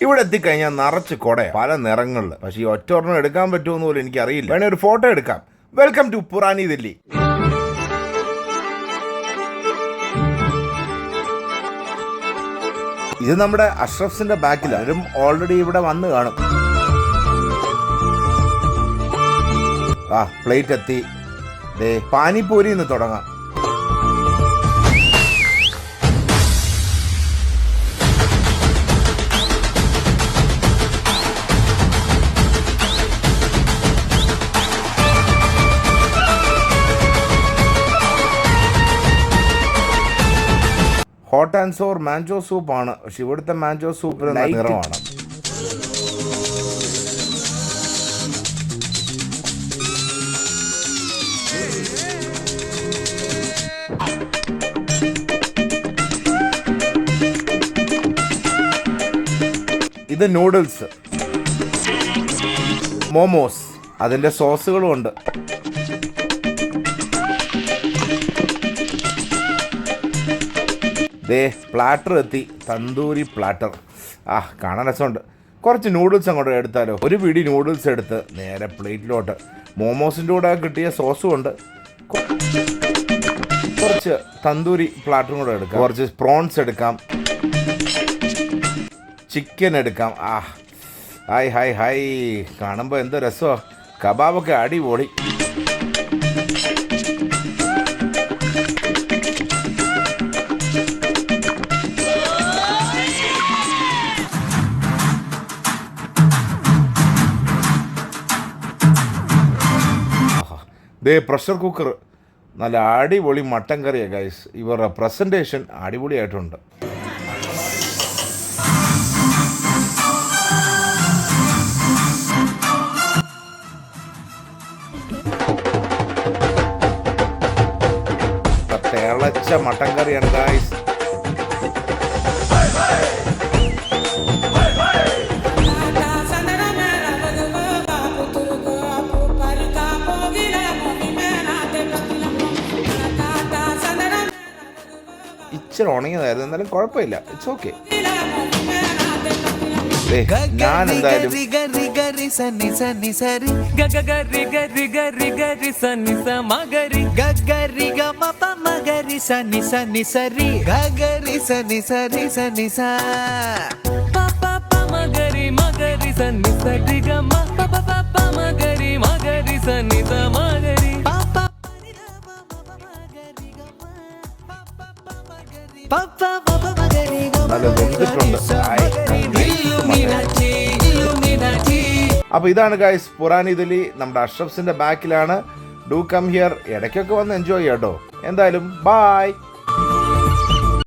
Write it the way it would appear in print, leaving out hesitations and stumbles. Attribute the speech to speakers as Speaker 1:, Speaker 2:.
Speaker 1: ഇവിടെ എത്തിക്കഴിഞ്ഞാൽ നിറച്ച് കൊട പല നിറങ്ങളിൽ. പക്ഷേ ഈ ഒറ്റ ഒരെണ്ണം എടുക്കാൻ പറ്റുമെന്ന് പോലും എനിക്കറിയില്ല. വേണേ ഒരു ഫോട്ടോ എടുക്കാം. Welcome to Purani Dilli. ഇത് നമ്മുടെ അഷ്റഫ്സിന്റെ ബാക്കിലാണ്. അവരും ഓൾറെഡി ഇവിടെ വന്ന് കാണും. പ്ലേറ്റ് എത്തി. പാനിപ്പൂരി ഇന്ന് തുടങ്ങാം. ഹോട്ട് ആൻഡ് സോർ മാഞ്ചോ സൂപ്പാണ്. പക്ഷെ ഇവിടുത്തെ മാഞ്ചോ സൂപ്പിന് നിറമാണ്. ഇത് നൂഡിൽസ്, മോമോസ്, അതിൻ്റെ സോസുകളും ഉണ്ട്. പ്ലാറ്റർ എത്തി. തന്തൂരി പ്ലാറ്റർ. കാണാൻ രസമുണ്ട്. കുറച്ച് നൂഡിൽസ് അങ്ങോട്ട് എടുത്താലോ. ഒരു പിടി നൂഡിൽസ് എടുത്ത് നേരെ പ്ലേറ്റിലോട്ട്. മോമോസിൻ്റെ കൂടെ കിട്ടിയ സോസും ഉണ്ട്. കുറച്ച് തന്തൂരി പ്ലാറ്ററും കൂടെ എടുക്കാം. കുറച്ച് പ്രോൺസ് എടുക്കാം. ചിക്കൻ എടുക്കാം. ഹായ് ഹായ് ഹായ്, കാണുമ്പോൾ എന്തോ രസമോ. കബാബൊക്കെ അടിപൊളി. പ്രഷർ കുക്കർ, നല്ല അടിപൊളി മട്ടൻ കറിയാണ് ഗൈസ്. ഇവരുടെ പ്രസൻറ്റേഷൻ അടിപൊളിയായിട്ടുണ്ട്. തിളച്ച മട്ടൻ കറിയാണ് ഗൈസ്. ഇച്ചിരി ഉണങ്ങിയതായിരുന്നു, എന്നാലും കുഴപ്പമില്ല. It's okay. ഞാൻ എന്തായാലും നല്ല വെന്തിട്ടുണ്ട്. അപ്പോൾ ഇതാണ് ഗൈസ് പുറാനി ദില്ലി. നമ്മുടെ അഷ്റഫ്സിന്റെ ബാക്കിലാണ്. Do come here. ഇടയ്ക്കൊക്കെ വന്ന് എൻജോയ് ചെയ്യാം കേട്ടോ. എന്തായാലും ബൈ.